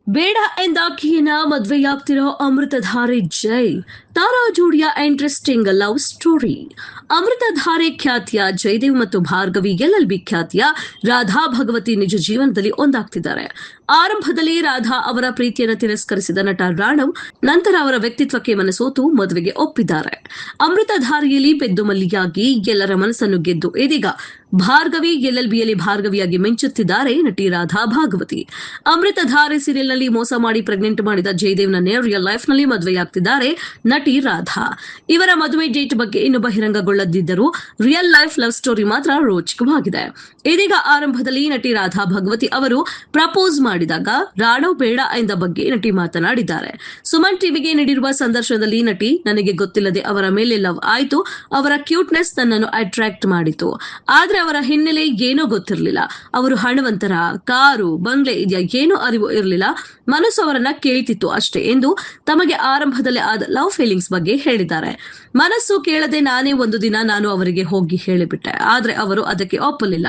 ಬೇಡ ಎಂದಾಕಿಯನ್ನ ಮದ್ವೆಯಾಗ್ತಿರೋ ಅಮೃತಧಾರೆ ಜೈ ತಾರಾ ಜೋಡಿಯ interesting love story. Amruthadhaare ಖ್ಯಾತಿಯ ಜಯದೇವ್ ಮತ್ತು ಭಾರ್ಗವಿ LLB ಖ್ಯಾತಿಯ ರಾಧಾ ಭಗವತಿ ನಿಜ ಜೀವನದಲ್ಲಿ ಒಂದಾಗ್ತಿದ್ದಾರೆ. ಆರಂಭದಲ್ಲಿ ರಾಧಾ ಅವರ ಪ್ರೀತಿಯನ್ನು ತಿರಸ್ಕರಿಸಿದ ನಟ ರಾಣವ್ ನಂತರ ಅವರ ವ್ಯಕ್ತಿತ್ವಕ್ಕೆ ಮನಸೋತು ಮದುವೆಗೆ ಒಪ್ಪಿದ್ದಾರೆ. ಅಮೃತಧಾರೆಯಲ್ಲಿ ಪೆದ್ದು ಮಲ್ಲಿಯಾಗಿ ಎಲ್ಲರ ಮನಸ್ಸನ್ನು ಗೆದ್ದು ಇದೀಗ ಭಾರ್ಗವಿ LLBಯಲ್ಲಿ ಭಾರ್ಗವಿಯಾಗಿ ಮಿಂಚುತ್ತಿದ್ದಾರೆ ನಟಿ ರಾಧಾ ಭಾಗವತಿ. ಅಮೃತಧಾರೆ ಸೀರಿಯಲ್ನಲ್ಲಿ ಮೋಸ ಮಾಡಿ ಪ್ರೆಗ್ನೆಂಟ್ ಮಾಡಿದ ಜಯದೇವ್ನ ರಿಯಲ್ ಲೈಫ್ ನಲ್ಲಿ ಮದುವೆಯಾಗ್ತಿದ್ದಾರೆ ನಟಿ ರಾಧಾ. ಇವರ ಮದುವೆ ಡೇಟ್ ಬಗ್ಗೆ ಇನ್ನು ಬಹಿರಂಗಗೊಳ್ಳದಿದ್ದರೂ ರಿಯಲ್ ಲೈಫ್ ಲವ್ ಸ್ಟೋರಿ ಮಾತ್ರ ರೋಚಕವಾಗಿದೆ. ಇದೀಗ ಆರಂಭದಲ್ಲಿ ನಟಿ ರಾಧಾ ಭಗವತಿ ಅವರು ಪ್ರಪೋಸ್ ಮಾಡಿದಾಗ ರಾಣವ್ ಬೇಡ ಎಂದ ಬಗ್ಗೆ ನಟಿ ಮಾತನಾಡಿದ್ದಾರೆ. ಸುಮನ್ ಟಿವಿಗೆ ನೀಡಿರುವ ಸಂದರ್ಶನದಲ್ಲಿ ನಟಿ, ನನಗೆ ಗೊತ್ತಿಲ್ಲದೆ ಅವರ ಮೇಲೆ ಲವ್ ಆಯ್ತು. ಅವರ ಕ್ಯೂಟ್ನೆಸ್ ನನ್ನನ್ನು ಅಟ್ರಾಕ್ಟ್ ಮಾಡಿತು. ಆದ್ರೆ ಅವರ ಹಿನ್ನೆಲೆ ಏನೋ ಗೊತ್ತಿರಲಿಲ್ಲ. ಅವರು ಹಣವಂತರ, ಕಾರು, ಬಂಗ್ಲೆ ಇದೆಯಾ ಏನೋ ಅರಿವು ಇರಲಿಲ್ಲ. ಮನಸ್ಸು ಅವರನ್ನ ಕೇಳ್ತಿತ್ತು ಅಷ್ಟೇ ಎಂದು ತಮಗೆ ಆರಂಭದಲ್ಲಿ ಆದ ಲವ್ ಫೀಲಿಂಗ್ಸ್ ಬಗ್ಗೆ ಹೇಳಿದ್ದಾರೆ. ಮನಸ್ಸು ಕೇಳದೆ ನಾನೇ ಒಂದು ದಿನ ನಾನು ಅವರಿಗೆ ಹೋಗಿ ಹೇಳಿಬಿಟ್ಟೆ. ಆದ್ರೆ ಅವರು ಅದಕ್ಕೆ ಒಪ್ಪಲಿಲ್ಲ.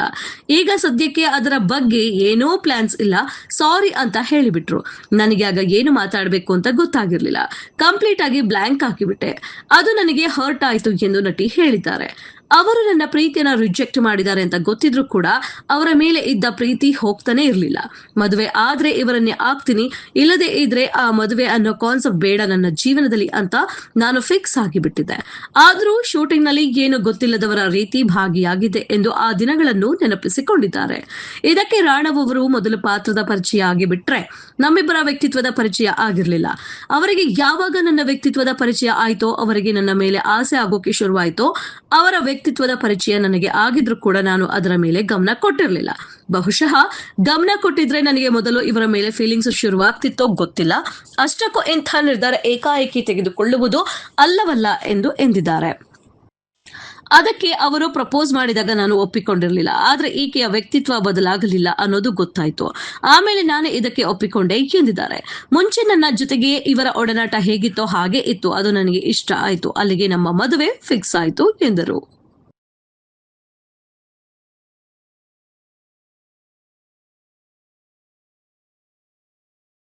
ಈಗ ಸದ್ಯಕ್ಕೆ ಅದರ ಬಗ್ಗೆ ಏನೋ ಪ್ಲಾನ್ಸ್ ಇಲ್ಲ, ಸಾರಿ ಅಂತ ಹೇಳಿಬಿಟ್ರು. ನನಗೆ ಆಗ ಏನು ಮಾತಾಡಬೇಕು ಅಂತ ಗೊತ್ತಾಗಿರ್ಲಿಲ್ಲ. ಕಂಪ್ಲೀಟ್ ಆಗಿ ಬ್ಲಾಂಕ್ ಹಾಕಿಬಿಟ್ಟೆ. ಅದು ನನಗೆ ಹರ್ಟ್ ಆಯ್ತು ಎಂದು ನಟಿ ಹೇಳಿದ್ದಾರೆ. ಅವರು ನನ್ನ ಪ್ರೀತಿಯನ್ನ ರಿಜೆಕ್ಟ್ ಮಾಡಿದ್ದಾರೆ ಅಂತ ಗೊತ್ತಿದ್ರು ಕೂಡ ಅವರ ಮೇಲೆ ಇದ್ದ ಪ್ರೀತಿ ಹೋಗ್ತಾನೆ ಇರಲಿಲ್ಲ. ಮದುವೆ ಆದ್ರೆ ಇವರನ್ನೇ ಆಗ್ತೀನಿ, ಇಲ್ಲದೆ ಇದ್ರೆ ಆ ಮದುವೆ ಅನ್ನೋ ಕಾನ್ಸೆಪ್ಟ್ ಬೇಡ ನನ್ನ ಜೀವನದಲ್ಲಿ ಅಂತ ನಾನು ಫಿಕ್ಸ್ ಆಗಿಬಿಟ್ಟಿದ್ದೆ. ಆದ್ರೂ ಶೂಟಿಂಗ್ ನಲ್ಲಿ ಏನು ಗೊತ್ತಿಲ್ಲದವರ ರೀತಿ ಭಾಗಿಯಾಗಿದೆ ಎಂದು ಆ ದಿನಗಳನ್ನು ನೆನಪಿಸಿಕೊಂಡಿದ್ದಾರೆ. ಇದಕ್ಕೆ ರಾಣವ್ ಅವರು ಮೊದಲು ಪಾತ್ರದ ಪರಿಚಯ ಆಗಿಬಿಟ್ರೆ ನಮ್ಮಿಬ್ಬರ ವ್ಯಕ್ತಿತ್ವದ ಪರಿಚಯ ಆಗಿರ್ಲಿಲ್ಲ. ಅವರಿಗೆ ಯಾವಾಗ ನನ್ನ ವ್ಯಕ್ತಿತ್ವದ ಪರಿಚಯ ಆಯ್ತೋ, ಅವರಿಗೆ ನನ್ನ ಮೇಲೆ ಆಸೆ ಆಗೋಕೆ ಶುರುವಾಯ್ತೋ, ಅವರ ವ್ಯಕ್ತಿತ್ವದ ಪರಿಚಯ ನನಗೆ ಆಗಿದ್ರು ಕೂಡ ನಾನು ಅದರ ಮೇಲೆ ಗಮನ ಕೊಟ್ಟಿರಲಿಲ್ಲ. ಬಹುಶಃ ಗಮನ ಕೊಟ್ಟಿದ್ರೆ ನನಗೆ ಮೊದಲು ಇವರ ಮೇಲೆ ಫೀಲಿಂಗ್ಸ್ ಶುರುವಾಗ್ತಿತ್ತೋ ಗೊತ್ತಿಲ್ಲ. ಅಷ್ಟಕ್ಕೂ ಇಂಥ ನಿರ್ಧಾರ ಏಕಾಏಕಿ ತೆಗೆದುಕೊಳ್ಳುವುದು ಅಲ್ಲವಲ್ಲ ಎಂದು ಎಂದಿದ್ದಾರೆ. ಅದಕ್ಕೆ ಅವರು ಪ್ರಪೋಸ್ ಮಾಡಿದಾಗ ನಾನು ಒಪ್ಪಿಕೊಂಡಿರಲಿಲ್ಲ. ಆದ್ರೆ ಈಕೆಯ ವ್ಯಕ್ತಿತ್ವ ಬದಲಾಗಲಿಲ್ಲ ಅನ್ನೋದು ಗೊತ್ತಾಯ್ತು. ಆಮೇಲೆ ನಾನು ಇದಕ್ಕೆ ಒಪ್ಪಿಕೊಂಡೆ ಎಂದಿದ್ದಾರೆ. ಮುಂಚೆ ನನ್ನ ಜೊತೆಗೆ ಇವರ ಒಡನಾಟ ಹೇಗಿತ್ತೋ ಹಾಗೆ ಇತ್ತು. ಅದು ನನಗೆ ಇಷ್ಟ ಆಯ್ತು. ಅಲ್ಲಿಗೆ ನಮ್ಮ ಮದುವೆ ಫಿಕ್ಸ್ ಆಯ್ತು ಎಂದರು.